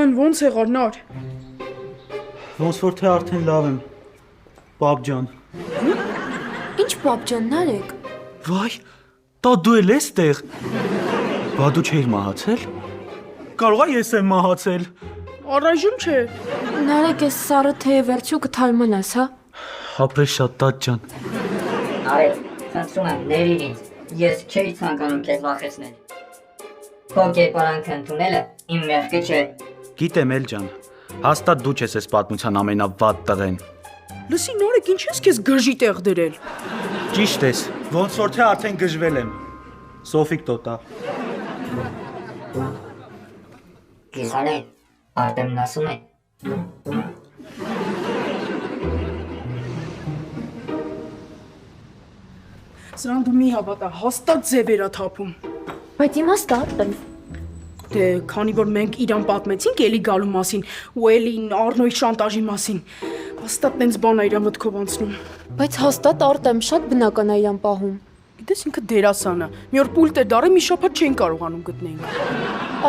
Ջան, ոնց եղար նար։ Ոնց որ թե արդեն լավ եմ, պապ ջան։ Ինչ պապ ջան, Նարեկ։ Վայ, տա դու էլ ես տեղ։ Բա դու չէիր մահացել։ Կարող է ես եմ մահացել։ Առայժմ չէ։ Նարեկ, ես սառը թե վերջու կթարմանաս, հա։ Ապրես շատ տաճ ջան։ Նարեկ, խնդրում եմ, ներիր ինձ, ես չէի ցանկանում քեզ վախեցնել։ Քո կերպարանքը ընդունելը իմ մեղքը չէ։ Գիտեմ էլ ջան, հաստատ դու ես այս պատմության ամենավատ տղեն։ Լսի նորեք ինչ ես քեզ գժի տեղ դրել։ Ճիշտ ես, ոնց որ թե արդեն գժվել եմ։ Սոֆիկ տոտա։ Գիզանե, Արտեմն ասում է։ Սրան դու մի հավատա, հաստատ ձև էրա թափում։ Բայց իմաստը Արտեմ։ Դե, քանի որ մենք իրան պատմեցինք էլի գալու մասին ու էլի Առնոյի շանտաժի մասին, հաստատ տենց բան է իրա մտքով անցնում։ Բայց հաստատ Արտեմ շատ բնական է իրան պահում։ Գիտես ինքը դերասան է։ Մի օր պուլտ է դարը մի շաբաթ չեն կարողանում գտնենք։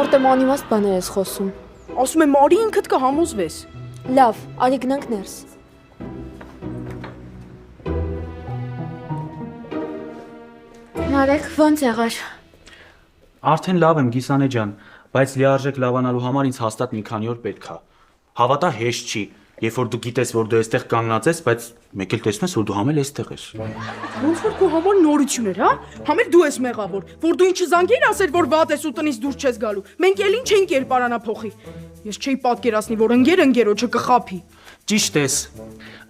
Արտեմ անիմաստ բաներ ես խոսում։ Ասում եմ արի ինքդ կհամոզվես։ Լավ, արի գնանք ներս։ Նարեկ, ոնց եղար։ Արդեն լավ եմ Գիսանե ջան, բայց լիարժեք լավանալու համար ինձ հաստատ մի քանի օր պետք է։ Հավատա հեշտ չի, երբ որ դու գիտես, որ դու այստեղ կանգնած ես, բայց մեկ էլ տեսնես, որ դու համել այստեղ ես։ Ոնց որ քո համար նորություն էր, հա։ Համել դու ես մեղավոր, որ դու ինչը զանգեիր ասեր, որ վատ ես ու տնից դուրս չես գալու։ Մենք էլ ինչ ենք կերպարանա փոխի։ Ես չէի պատկերացնի, որ ընկերոջը կխափի։ Ճիշտ ես։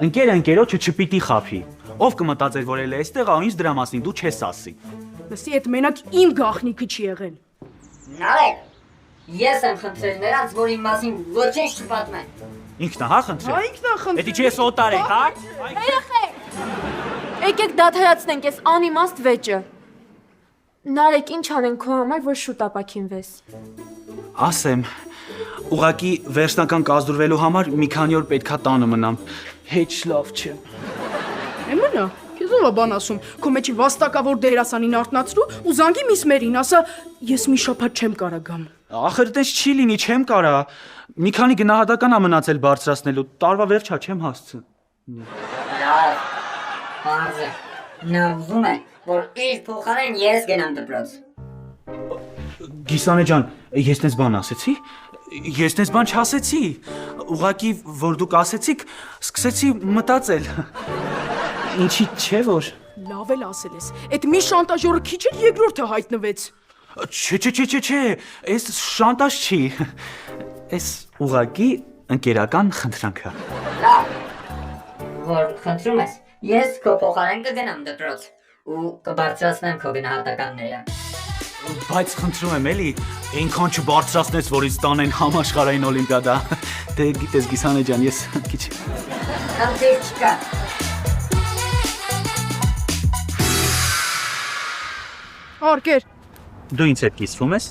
Ընկերոջը չպիտի խափի։ Ով կմտածեր, որ էլ է այստեղ, ու ինձ դրա մասին դու չես ասի։ Լսի, այդ մենակ իմ գաղտնիքը չի եղել։ Նարեկ, ես եմ խնդրել նրանց, որ իմ մասին ոչինչ չպատմեն։ Ինքն է հա խնդրել։ Հա ինքն է խնդրել։ Էդի չի ես օտար եք, հա։ Երեխեք, եկեք դադարացնենք այս անիմաստ վեճը։ Նարեկ, ինչ անենք քո համար, որ շուտ ապաքինվես։ Ասեմ, ուղղակի վերջնական կազդուրվելու համար մի քանի օր պետքա տանը մնամ։ Հեչ լավ չէ։ Էմոնա, քեզ ով է բան ասում, քո մեջի վաստակավոր դերասանին արթնացրու ու զանգի միսմերին, ասա, ես մի շաբաթ չեմ կարա գամ։ Ախր դες չի լինի, չեմ կարա։ Մի քանի գնահատական ա մնացել բարձրացնելու, տարվա վերջա չեմ հասցն։ Լավ, բարձր, նա ուզում է, որ իր փոխարեն ես գնամ դպրոց։ Գիսանե ջան, ես տես բան ասեցի։ Ես տես բան չասեցի։ Ուղղակի որ դուք ասեցիք, սկսեցի մտածել։ Ինչի՞ չէ որ։ Լավ էլ ասել ես, այդ մի շանտաժորը քիչ էլ երկրորդը հայտնվեց։ Չէ, այս շանտաժ չի։ Այս ուղղակի ընկերական խնդրանք է։ Լավ, որ խնդրում ես, ես քո փոխարեն կգնամ դպրոց ու կբարձրացնեմ քո գնահատականները։ Բայց խնդրում եմ էլի, այնքան չբարձրացնես, որ ինձ տանեն համաշխարհային օլիմպիադա։ Դե գիտես Գիսանե ջան, ես քիչ։ Խնդիր չկա։ Արկեր, Դու ինձ հետ կիսվում ես։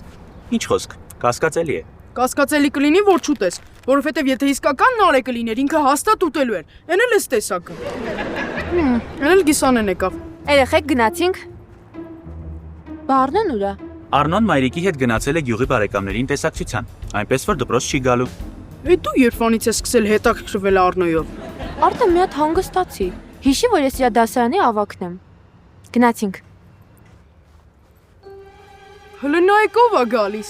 Ինչ խոսք, կասկածելի է։ կասկածելի կլինի, որ չուտես, որովհետև եթե իսկական նարե կլիներ, ինքը հաստատ ուտելու էր։ Էն էլ էս տեսակը։ Էն էլ Գիսանեն եկավ։ Երեխեք գնացինք։ Բառնեն ուրա։ Արնոն մայրիկի հետ գնացել է գյուղի բարեկամներին տեսակցության, այնպես որ դպրոց չի գալու։ Է դու երբանից ես սկսել հետաքրքրվել Առնոյով։ Արտեմ մի հատ հանգստացի։ Հիշի, որ ես իր դասարանի ավակն եմ։ Գնացինք։ Հələ նայեք ով է գալիս։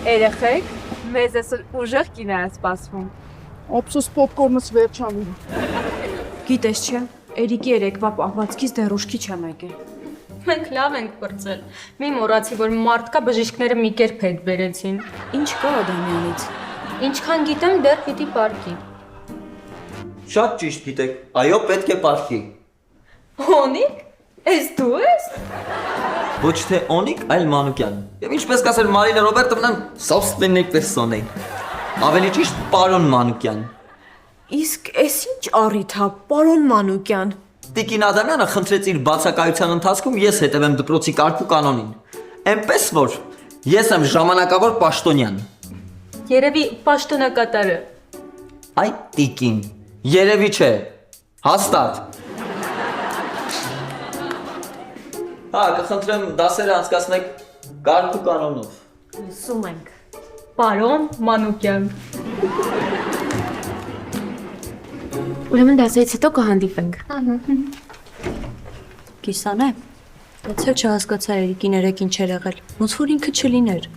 Երեխեք, մեզ այսօր ուժեղ կին է սպասվում։ Ափսոս պոպկորնս վերջանում։ Գիտես չէ, Էրիկի երեկվա պահվածքից դեռ ուշքի չեմ եկել։ Մենք լավ ենք պրծել։ Մի մոռացի, որ մարդկա բժիշկները մի կերպ հետ բերեցին։ Ինչ կա Ադամյանից։ Ինչքան գիտեմ, դեռ պիտի պարկի։ Շատ ճիշտ գիտեք, այո, պետք է պարտքի։ Օնիկ, ես դու ես։ Ոչ թե Օնիկ, այլ Մանուկյան։ Եվ ինչպես կասել Մարինա Ռոբերտովնան, собственной персоной։ Ավելի ճիշտ, պարոն Մանուկյան։ Իսկ էս ինչ առիթ է, պարոն Մանուկյան։ Տիկին Ադամյանը խնդրեց իր բացակայության ընթացքում ես հետևեմ դպրոցի կարգ ու կանոնին։ Էնպես որ ես եմ ժամանակավոր պաշտոնյան։ Երևի պաշտոնակատարը։ Այ տիկին, երևի չէ։ Հաստատ։ Հա, կխնդրեմ դասերը անցկացնեք կարգ ու կանոնով։ Լսում ենք։ Պարոն Մանուկյան։ Ուրեմն դասից հետո կհանդիպենք։ Կիսանե։ Դե չհասկացա Էրիկին երեք ինչ էր եղել։ Ոնց որ ինքը չլիներ։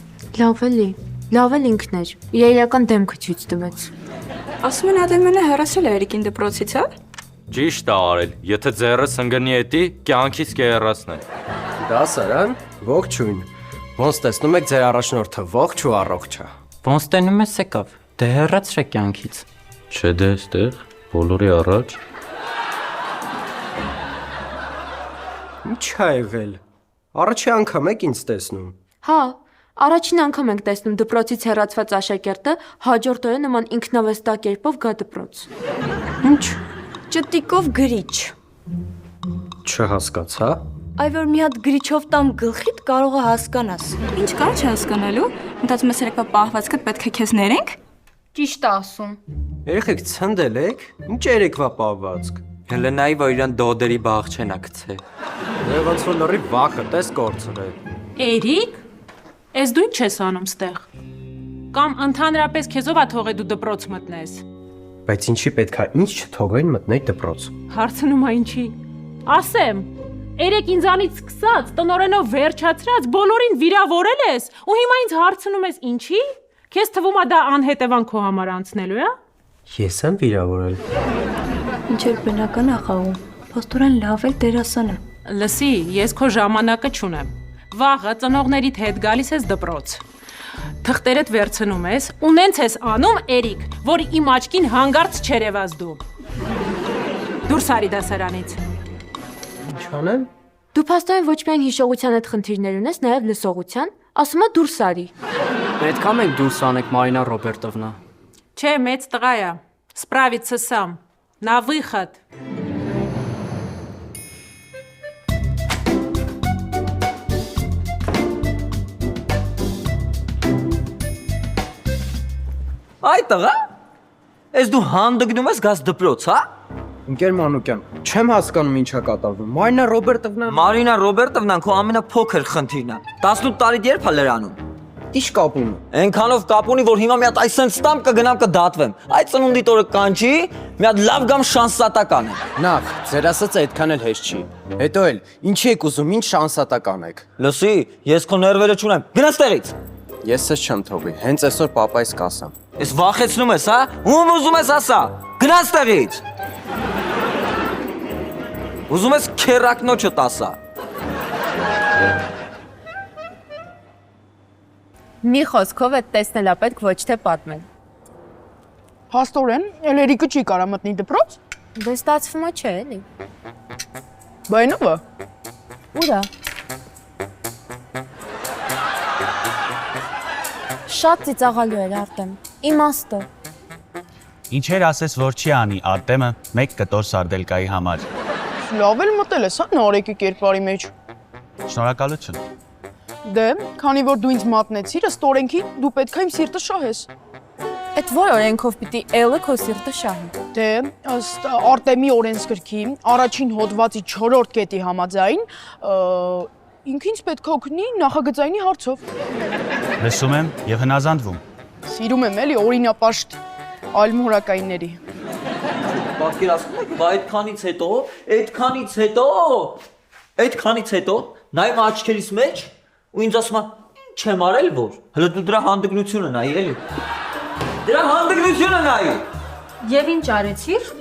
Լավ էլ ինքն էր։ Իր իրական դեմքը ցույց տվեց։ Ասում են Ադեմյանը հեռացել է Էրիկին դպրոցից, հա։ Ճիշտ ա արել։ Եթե ձեռը սնգնի էտի, կյանքից կերացնե։ Դասարան, ողջույն։ Ոնց տեսնում եք ձեր առաջնորդը ողջ ու առողջ է։ Ոնց տենում ես եկավ։ Դե հեռացրե կյանքից։ Չէ դե այստեղ բոլորի առաջ։ Ինչ ա եղել։ Առաջի անգամ եք ինձ տեսնում։ Հա, առաջին անգամ ենք տեսնում դպրոցից հեռացված աշակերտը հաջորդ օրը նման ինքնավստահ կերպով գա դպրոց։ Ինչ։ Ճտիկով գրիչ։ Չհասկացա։ Այ որ մի հատ գրիչով տամ գլխիդ կարող է հասկանաս։ Ինչ կա չհասկանալու։ Մտածում ես երեկվա պահվածքդ պետք է քեզ ներենք։ Ճիշտ է ասում։ Երեխեք ցնդել եք։ Ինչ երեկվա պահվածք։ Հելենայի, որ իրան դոդերի բաղ չեն ակցե։ Դե ոնց որ լրի վախը տես կորցրել։ Էրիկ, ես դու ինչ ես անում ստեղ։ Կամ ընդհանրապես քեզով ա թողե դու դպրոց մտնես։ Բայց ինչի պետքա ինչ չթողեն մտնել դպրոց։ Հարցնում ա ինչի։ Ասեմ, երեք ինձանից սկսած, տնորենով վերջացրած, բոլորին վիրավորել ես, ու հիմա ինձ հարցնում ես ինչի։ Քեզ թվում ա դա անհետևան քո համար անցնելու է։ Ես եմ վիրավորել։ Ինչ էր բնական ախաղում։ Փաստորեն լավ էլ դերասան է։ Լսի, ես քո ժամանակը չունեմ։ Վաղը ծնողներիդ հետ գալիս ես դպրոց։ Թղթերդ վերցնում ես, ու նենց ես անում, Էրիկ, որ իմ աչքին հանգարց չերևաս դու։ Դուրս արի դասարանից։ Ինչ անեմ։ Դու փաստորեն ոչ միայն հիշողության հետ խնդիրներ ունես, նաև լսողության, ասում ա դուրս արի։ Պետքա մենք դուրս անենք Մարինա Ռոբերտովնա։ Չէ, մեծ տղա է։ Սպրավիցը сам։ На выход։ Այ տղա։ Ես դու հանդգնում ես գազ դպրոց, հա։ Ընկեր Մանուկյան, չեմ հասկանում ինչա կատարվում։ Մարինա Ռոբերտովնա։ Մարինա Ռոբերտովնան քո ամենափոքր խնդիրն է։ 18 տարիդ երբ է լրանում։ Ինչ կապում։ Այնքանով կապ ունի, որ հիմա մի հատ այսենց ստամ կգնամ կդատվեմ։ Այդ ծնունդիդ օրը կանչի, մի հատ լավ գամ շանսատական է։ Նախ, ձեր ասած այդքան էլ հեշտ չի։ Հետո էլ, ինչի եք ուզում, ինչ շանսատական եք։ Լսի, ես քո ներվերը չունեմ։ Գնա ստեղից։ Ես ես չեմ թողի, հենց այսօր պապայից կասեմ։ Ես վախեցնում ես, հա։ Ում ուզում ես ասա։ Գնա ստեղից։ Ուզում ես քերակնոջդ ասա։ Մի խոսքով այդ տեսնելա պետք ոչ թե պատմել։ Հաստորեն, էլ Էրիկը չի կարա մտնի դպրոց։ Դե ստացվում է չէ, էլի։ Բայնովը։ Ուրա։ Շատ ծիծաղալու էր Արտեմ։ Իմաստը։ Ինչեր ասես, որ չի անի Արտեմը 1 կտոր սարդելկայի համար։ Լավ էլ մտել ես, հա, Նարեկի կերպարի մեջ։ Շնորհակալություն։ Դե, քանի որ դու ինձ մատնեցիր, ըստ օրենքի դու պետք է իմ սիրտը շահես։ Այդ որ օրենքով պիտի Էլը քո սիրտը շահի։ Դե, ըստ Արտեմի օրենսգրքի առաջին հոդվածի 4-րդ կետի համաձայն, ինքը ինձ պետք է օգնի նախագծայինի հարցով։ Լսում եմ եւ հնազանդվում։ Սիրում եմ էլի օրինապաշտ այլմուրակայինների։ Պատկերացնում եք, բա այդքանից հետո նայում աչքերիս մեջ ու ինձ ասում է, ինչ եմ արել որ։ Հələ դու դրա հանդգնությունը նայի էլի։ Դրա հանդգնությունը նայի։ Եվ ինչ արեցիր։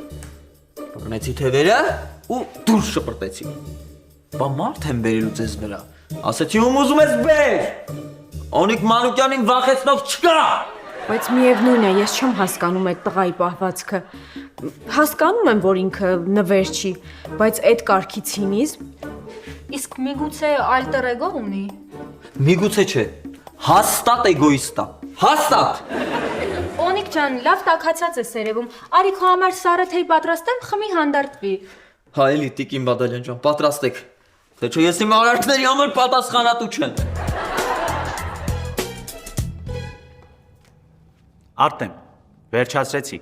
Բռնեցի թևերը ու դուրս շպրտեցի։ Բա մարդ եմ բերելու ձեզ վրա։ Ասեցի ում ուզում ես բեր։ Օնիկ Մանուկյանին վախեցնող չկա։ Բայց միևնույն է, ես չեմ հասկանում այդ տղայի պահվածքը։ Հասկանում եմ, որ ինքը նվեր չի, բայց այդ կարգի ցինիզմ։ Իսկ միգուցե ալտեր էգո ունի։ Միգուցե չէ։ Հաստատ էգոիստ է։ Հաստատ։ Օնիկ ջան, լավ տակացած ես երևում։ Արի քո համար սառը թեյ պատրաստեմ, խմի հանդարտվի։ Հա էլի Տիկին Բադալյան ջան, պատրաստեք։ Թե չէ ես իմ արարքների համար պատասխանատու չեմ։ Արտեմ, վերջացրեցի։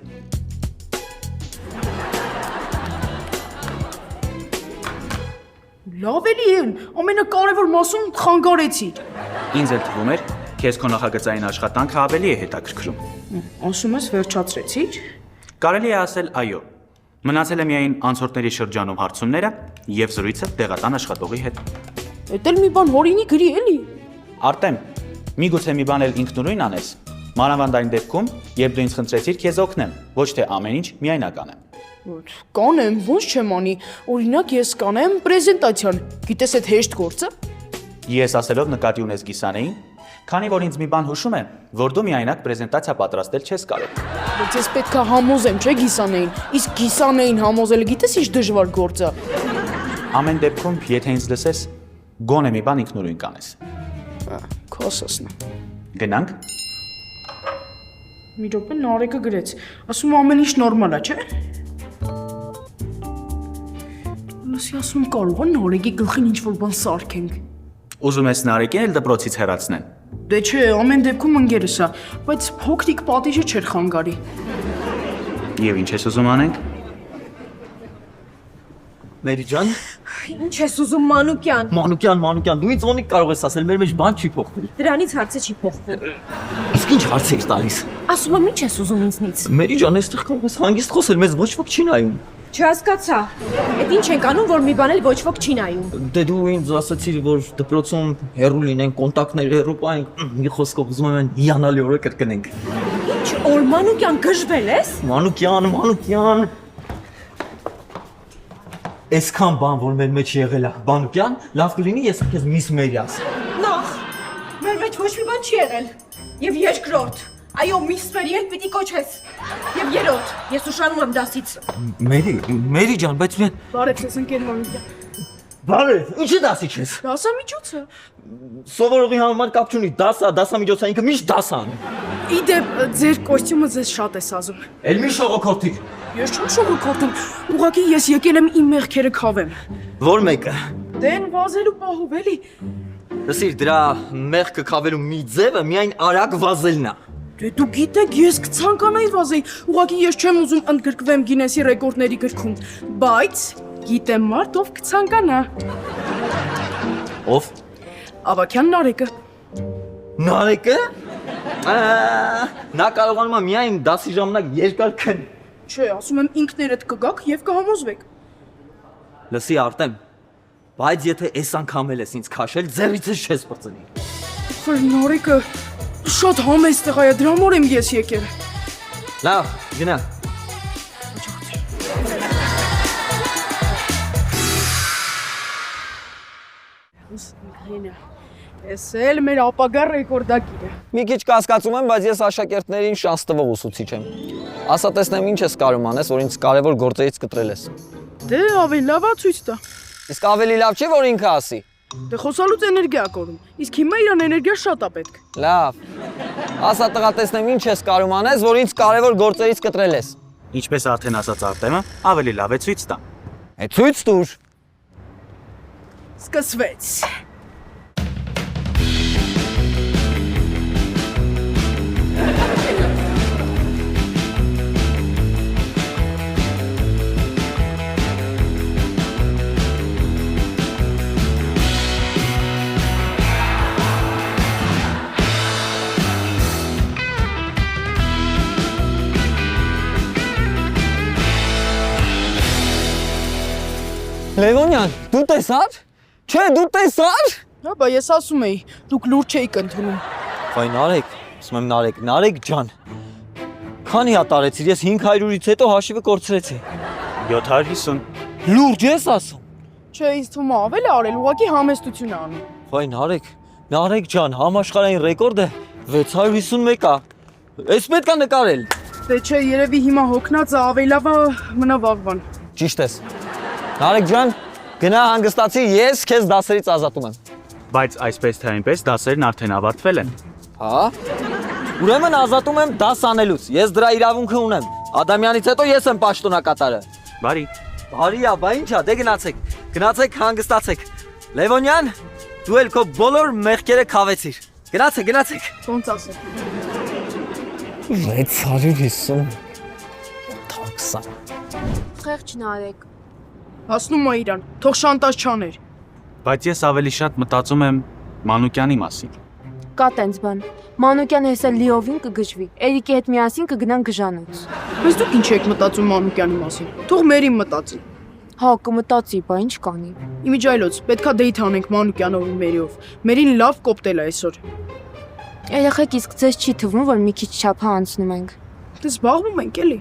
Լավ էլի են, ամենակարևոր մասում խանգարեցի։ Ինձ էլ թվում էր, Քեզ քո նախագծային աշխատանքը ավելի է հետաքրքրում։ Ասում ես վերջացրեցի՞ր։ Կարելի է ասել այո։ Մնացել է միայն անցորդների շրջանում հարցումները եւ զրույցը տեղատան աշխատողի հետ։ Էդ էլ մի բան հորինի գրի էլի։ Արտեմ, միգուցե մի բան էլ ինքնուրույն անես։ Մանավանդ այն դեպքում, երբ դու ինձ խնդրեցիր քեզ օգնեմ, ոչ թե ամեն ինչ միայնակ անեմ։ Կանեմ, ոնց չեմ անի։ Օրինակ ես կանեմ պրեզենտացիան։ Գիտես այդ հեշտ գործը։ Ես ասելով նկատի ունես Գիսանեին, քանի որ ինձ մի բան հուշում է, որ դու միայնակ պրեզենտացիա պատրաստել չես կարող։ Բայց ես պետքա համոզեմ, չէ՞ Գիսանեին։ Իսկ Գիսանեին համոզելը գիտես ինչ դժվար գործ է։ Ամեն դեպքում, եթե ինձ լսես, գոնե մի բան ինքնուրույն կանես։ Քո ասածն է։ Գնանք։ Մի րոպե Նարեկը գրեց։ Ասում ամեն ինչ նորմալ է, չէ՞։ Լսի ասում կարող է Նարեկի գլխին ինչ-որ բան սարքենք։ Ուզում ես Նարեկին էլ դպրոցից հեռացնեն։ Դե չէ, ամեն դեպքում ընկերս է, բայց փոքրիկ պատիժը չէր խանգարի։ Եվ ինչ ես ուզում անենք։ Մերի ջան, Ինչ ես ուզում Մանուկյան։ Մանուկյան, դու ինձ ոնիկ կարող ես ասել, մեր մեջ բան չի փոխվել։ Դրանից հարցը չի փոխվում։ Իսկ ինչ հարց եք տալիս։ Ասում եմ ինչ ես ուզում ինձնից։ Մերի ջան, այստեղ կարող ես հանգիստ խոսել, մեզ ոչ ոք չի նայում։ Չհասկացա։ Այդ ինչ ենք անում, որ մի բան էլ ոչ ոք չի նայում։ Դե դու ինձ ասացիր, որ դպրոցում հեռու լինեն, կոնտակտներ հեռու պահենք, մի խոսքով ուզում եմ հիանալի օրը կրկնենք։ Ինչ որ Մանուկյան գժվել ես։ Մանուկյան։ Այսքան բան, որ մեր մեջ եղել է, Մանուկյան, լավ կլինի ես քեզ միս Մերի ասեմ։ Նախ, մեր մեջ ոչ մի բան չի եղել։ Եվ երկրորդ, այո, միս Մերի էլ պիտի կոչես։ Եվ երրորդ, ես ուշանում եմ դասից։ Մերի ջան, բայց մենք Բարև ձեզ ընկեր Մանուկյան։ Բարև, ինչի դասի չես։ Դասամիջոցը։ Սովորողի համար կապ չունի, դասամիջոցը ինքը միշտ դաս անի։ Իդեպ ձեր կոստյումը ձեզ շատ է սազում։ Էլ մի շողոքորթիկ։ Ես չեմ շողոքորթում, ուղղակի ես եկել եմ իմ մեղքերը քավեմ։ Որ մեկը։ Դեն վազելու պահով էլի։ Լսիր, դրա մեղքը քավելու մի ձևը միայն արագ վազելն է։ Դե դու գիտեք, ես կցանկանայի վազեի, ուղղակի ես չեմ ուզում ընդգրկվեմ Գինեսի ռեկորդների գրքում, բայց գիտեմ մարդ, ով կցանկանա։ Ով։ Ավագյան Նարեկը։ Նարեկը։ Նա կարողանում է միայն դասի ժամանակ երկար քն։ Չէ, ասում եմ ինքներդ կգաք եւ կհամոզվեք։ Լսի Արտեմ, բայց եթե այս անգամ էլ ես ինձ քաշել, ձեռիցս չես բռցնի։ Խոր Նարեկը շատ համեստ տղա է, դրա համար եմ ես եկել։ Լավ, գնա։ Էս էլ մեր ապագա ռեկորդակիրը։ Մի քիչ կասկածում եմ, բայց ես աշակերտներին շանս տվող ուսուցիչ եմ։ Ասա տեսնեմ ինչ ես կարող անես, որ ինձ կարևոր գործերից կտրել ես։ Դե ավելի լավ է ցույց տա։ Իսկ ավելի լավ չի, որ ինքը ասի։ Դե խոսալուց էներգիա կորում։ Իսկ հիմա իրան էներգիա շատ է պետք։ Լավ։ Ասա տղա տեսնեմ ինչ ես կարող անես, որ ինձ կարևոր գործերից կտրել ես։ Ինչպես արդեն ասաց Արտեմը, ավելի լավ է ցույց տա։ Ցույց տուր։ Սկսվեց։ Լևոնյան, դու տեսար։ Չէ, դու տեսար։ Հա, ես ասում էի, դուք լուրջ էիք ընդունում։ Վայ Նարեկ, ասում եմ Նարեկ ջան։ Քանի հատ արեցիր, ես 500-ից հետո հաշիվը կորցրեցի։ 750։ Լուրջ ես ասում։ Չէ, ինձ թվում է ավել է արել, ուղղակի համեստություն է անում։ Վայ Նարեկ ջան, համաշխարհային ռեկորդը 651 է։ Էս պետք է նկարել։ Դե չէ, երևի հիմա հոգնածը ավելի լավ է մնա վաղվան։ Ճիշտ ես։ Նարեկ ջան, գնա հանգստացի, ես քեզ դասերից ազատում եմ։ Բայց այսպես թե այնպես դասերն արդեն ավարտվել են։ Հա։ Ուրեմն ազատում եմ դաս անելուց։ Ես դրա իրավունքը ունեմ։ Ադամյանից հետո ես եմ պաշտոնակատարը։ Բարի։ Բարիա, բա ինչա, դե գնացեք հանգստացեք։ Լևոնյան, դու էլ քո բոլոր մեղքերը քավեցիր։ Գնացեք։ Ոնց ասեք։ 650 տաքսան։ Խեղճ Նարեկ։ Հասնում է իրան, թող շանտաժ չաներ։ Բայց ես ավելի շատ մտածում եմ Մանուկյանի մասին։ Կա տենց բան։ Մանուկյանը հեսա լիովին կգժվի։ Էրիկի հետ միասին կգնան գժանոց։ Բայց դուք ինչ եք մտածում Մանուկյանի մասին։ Թող մերին մտածի։ Հա, կմտածի, բա ինչ կանի։ Իմիջայլոց, պետքա դեյթ անենք Մանուկյանով ու Մերիով։ Մերին լավ կոպտել է այսօր։ Երեխեք իսկ ձեզ չի թվում, որ մի քիչ չափա անցնում ենք։ Դե զբաղվում ենք էլի։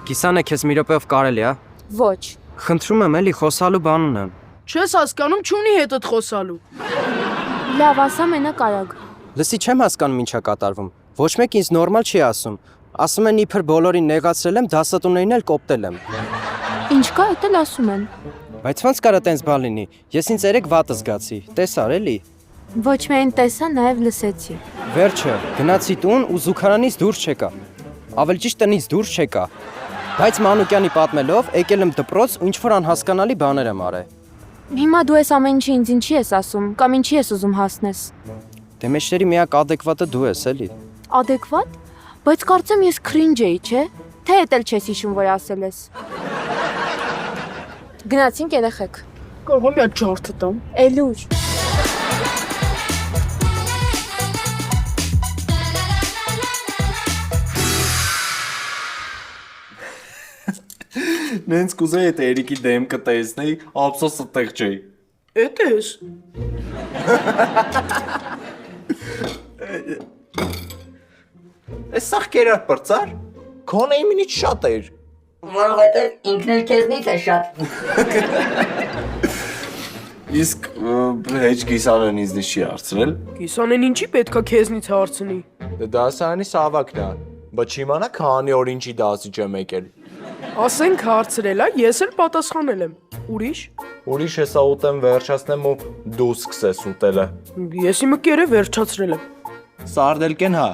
Կիսանը քեզ մի րոպեով կարելի է։ Ոչ։ Խնդրում եմ էլի խոսալու բան ունեմ։ Չես հասկանում, չունի հետդ խոսալու։ Լավ, ասա մենակ արագ։ Լսի չեմ հասկանում ինչա կատարվում։ Ոչ մեկ ինձ նորմալ չի ասում։ Ասում են իբր բոլորին նեղացրել եմ, դասատուներին էլ կոպտել եմ։ Ինչ կա, դա էլ ասում են։ Բայց ոնց կարա տենց բան լինի։ Ես ինձ երեք վատը զգացի։ Տեսար էլի։ Ոչ միայն տեսա, նաև լսեցի։ Վերջը, գնացի տուն ու զուգարանից դուրս չեկա։ Ավելի ճիշտ տնից դուրս չեկա։ Բայց Մանուկյանի պատմելով եկել եմ դպրոց ու ինչ-որ անհասկանալի բաներ եմ արել։ Հիմա դու ես ամեն ինչի ինձ ինչի ես ասում, կամ ինչի ես ուզում հասնես։ Դե մեջտերի միակ ադեկվատը դու ես էլի։ Ադեկվատ։ Բայց կարծեմ ես քրինջ էի, չէ՞։ Թե էդ էլ չես հիշում, որ ասել ես։ Գնացինք երեխեք։ Կարող եմ իա ջարդը տամ։ Էլուր։ Նենց կուզեի այդ Էրիկի դեմքը տեսնեի, ափսոսը տեղ չէի։ Էդ ես։ Այս սաղ կերար պրծար, քոնը իմինից շատ էր։ Որովհետև ինքն էլ քեզնից է շատ։ Իսկ հեչ կիսանեն ինձնից չի հարցրել։ Կիսանեն ինչի պետքա քեզնից հարցնի։ Դե դասարանի սավակն է, բայց չիմանա քանի օր ինչի դասի չեմ եկել։ Ասենք հարցրել է, ես էլ պատասխանել եմ։ Ուրիշ։ Ուրիշ հեսա ուտեմ վերջացնեմ ու դու սկսես ուտելը։ Ես իմը կերը վերջացրել եմ։ Սարդելկեն հա։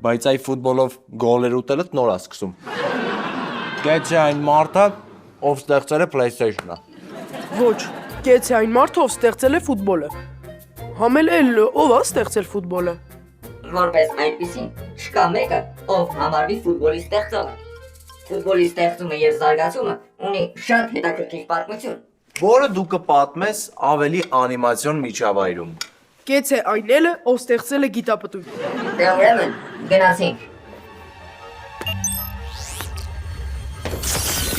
Բայց այ ֆուտբոլով գոլեր ուտելը նոր է սկսում։ Գեցի այն մարդը, ով ստեղծել է PlayStation-ը։ Ոչ, կեցի այն մարդը, ով ստեղծել է ֆուտբոլը։ Համել էլ ով է ստեղծել ֆուտբոլը։ Որպես այնպեսին, չկա մեկը, ով համարվի ֆուտբոլի ստեղծողը։ Ֆուտբոլի ստեղծումը եւ զարգացումը ունի շատ հետաքրքիր պատմություն, որը դու կպատմես ավելի անիմացիոն միջավայրում։ Կեցե այն էլը, ով ստեղծել է գիտապտույտ։ Դե ուրեմն գնացինք։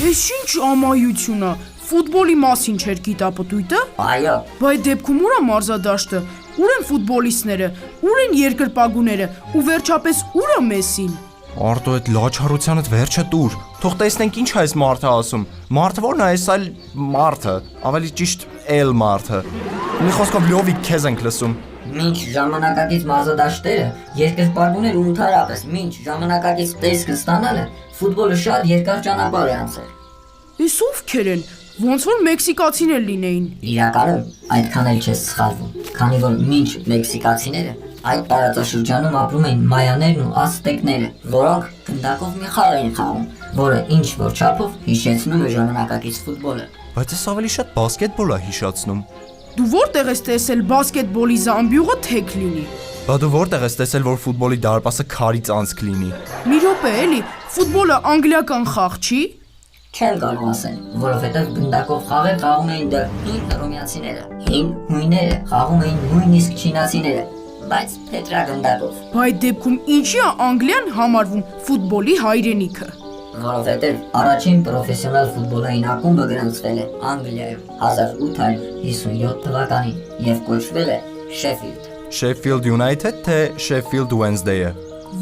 Էս ինչ ամայություն է, ֆուտբոլի մասին չէր գիտապտույտը։ Այո։ Բայց դեպքում ուր է մարզադաշտը, ուր են ֆուտբոլիստները, ուր են երկրպագուները ու վերջապես ուր է Մեսին։ Արտո այդ լաչարությանդ վերջը տուր։ Թող տեսնենք ինչ է այս մարդը ասում։ Մարդը ո՞րն է, այս այլ մարդը, ավելի ճիշտ էլ մարդը։ Մի խոսքով լովիկ քեզ ենք լսում։ Մինչ ժամանակակից մարզադաշտերը, երկրպագուներ ու ընդհանրապես մինչ ժամանակակից տեսքը ստանալը, ֆուտբոլը շատ երկար ճանապարհ է անցել։ Էս ովքեր են, ոնց որ մեքսիկացիներ լինեին։ Իրականում այդքան էլ չես սխալվում, քանի որ մինչ մեքսիկացիները այդ տարածաշրջանում ապրում էին մայաներն ու ազտեկները, որոնք գնդակով մի խաղ էին խաղում, որը ինչ որ չափով հիշեցնում է ժամանակակից ֆուտբոլը։ Բայց ես ավելի շատ բասկետբոլ է հիշացնում։ Դու որտեղ ես տեսել բասկետբոլի զամբյուղը թեք լինի։ Բա դու որտեղ ես տեսել, որ ֆուտբոլի դարպասը քարից անցք լինի։ Մի րոպե էլի, ֆուտբոլը անգլիական խաղ չի։ Չեմ կարող ասել, որովհետև գնդակով խաղեր խաղում էին դեռ հին հռոմեացիները, հին հույները խաղում էին նույնիսկ չինացիները, բայց թետրագնդակով։ Բայց դեպքում ինչի է Անգլիան համարվում ֆուտբոլի հայրենիքը։ Որովհետև առաջին պրոֆեսիոնալ ֆուտբոլային ակումբը գրանցվել է Անգլիայում 1857 թվականին և կոչվել է Sheffield։ Sheffield United թե Sheffield Wednesday-ը։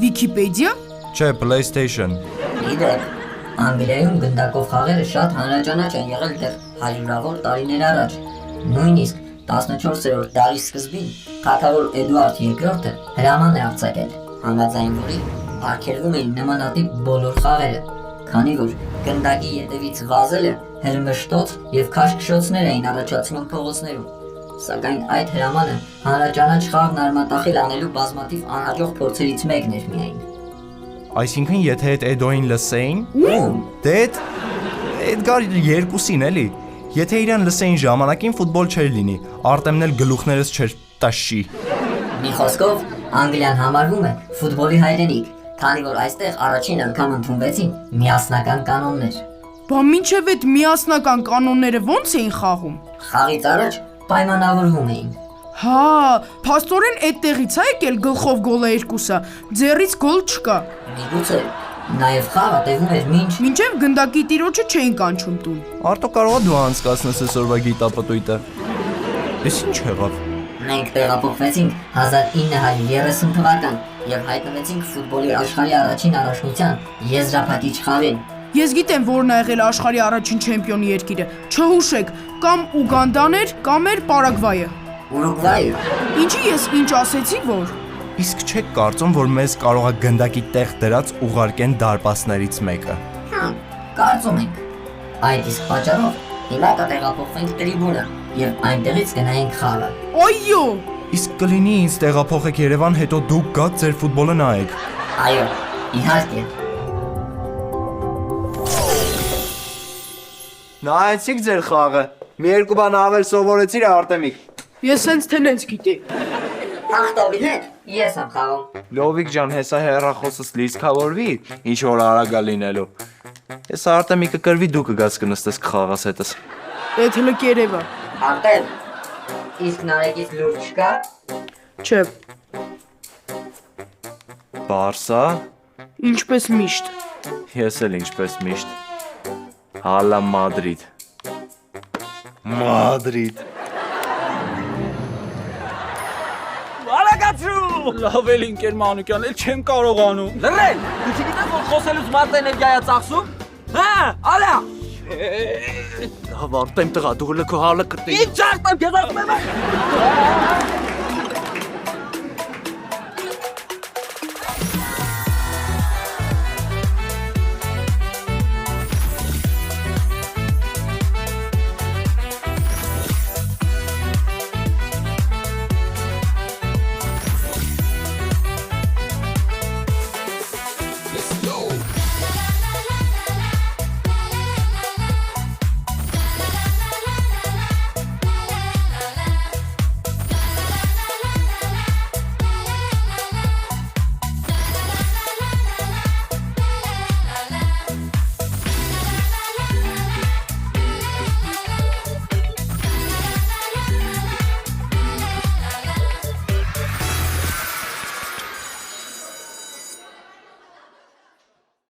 Վիկիպեդիա։ Չէ, PlayStation։ Իդեպ, Անգլիայում գնդակով խաղերը շատ հանրաճանաչ են եղել դեռ հարյուրավոր տարիներ առաջ։ Նույնիսկ 14-րդ դարի սկզբին թագավոր Էդուարդ II-ը հրաման է արձակել, համաձայն որի արգելվում էին նմանատիպ բոլոր խաղերը, քանի որ գնդակի ետևից վազելը հրմշտոց և քաշքշոցներ էին առաջացնում փողոցներում։ Սակայն այդ հրամանը հանրաճանաչ խաղն արմատախիլ անելու բազմաթիվ անհաջող փորձերից մեկն էր միայն։ Այսինքն եթե այդ Էդոին լսեին, դե Էդգար երկուսին էլի։ Եթե իրան լսեին ժամանակին ֆուտբոլ չէր լինի, Արտեմն էլ գլուխներս չէր տաշի։ Մի խոսքով, Անգլիան համարվում է ֆուտբոլի հայրենիք, քանի որ այստեղ առաջին անգամ ընդունվեցին միասնական կանոններ։ Բա մինչև այդ միասնական կանոնները ո՞նց էին խաղում։ Խաղից առաջ պայմանավորվում էին, Հա, փաստորեն այդտեղից է եկել գլխով գոլը երկուսը։ Ձեռից գոլ չկա։ Միգուցե նաև խաղը տևում էր Մինչև գնդակի տիրոջը չէին կանչում տուն։ Արտո կարող է դու անցկացնես այսօրվա գիտապտույտը։ Էս ինչ եղավ։ Մենք տեղափոխվեցինք 1930 թվական եւ հայտնվեցինք ֆուտբոլի աշխարհի առաջին առաջնության եզրափակիչ խաղին։ Ես գիտեմ որն է եղել աշխարհի առաջին չեմպիոնի երկիրը։ Չհուշեք, կամ Ուգանդան էր, կամ էր Պարագվայը։ Ուրուգվայը։ Ինչի ես ինչ ասեցի որ։ Իսկ չեք կարծում, որ մեզ կարող է գնդակի տեղ դրած ուղարկեն դարպասներից մեկը։ Կարծում ենք։ Այդ իսկ պատճառով հիմա կտեղափոխվենք տրիբունա եւ այնտեղից գնայինք խաղը։ Այո։ Իսկ կլինի ինձ տեղափոխեք Երևան, հետո դուք գաք ձեր ֆուտբոլը նայեք։ Այո, իհարկե։ Նայեցիք ձեր խաղը։ Մի երկու բան ավել սովորեցիր Արտեմիկ։ Ես հենց թենենց գիտի։ Ախտովին հետ ես եմ խաղում։ Լովիկ ջան, հեսա հեռախոսս լիցքավորվի, ինչ որ արագա լինելու։ Ես Արտեմիկը կրվի դու կգաս կնստես կխաղաս հետս։ Էդ հլը կերևա։ Արտեմ։ Իսկ Նարեկից լուրջ չկա։ Չէ, Բարսա, ինչպես միշտ։ ես էլ ինչպես միշտ։ Հալա Մադրիդ։ Մադրիդ։ Լավ էլ ինկեր Մանուկյան, էլ չեմ կարողանում։ Լռել։ Դու չգիտես որ խոսելուց մարդ էներգիա ծախսում։ Հա, ալա։ Լավ, Արտեմ տղա, դու լքո հալը կտի։ Ինչ արտեմ գեզացում եմ։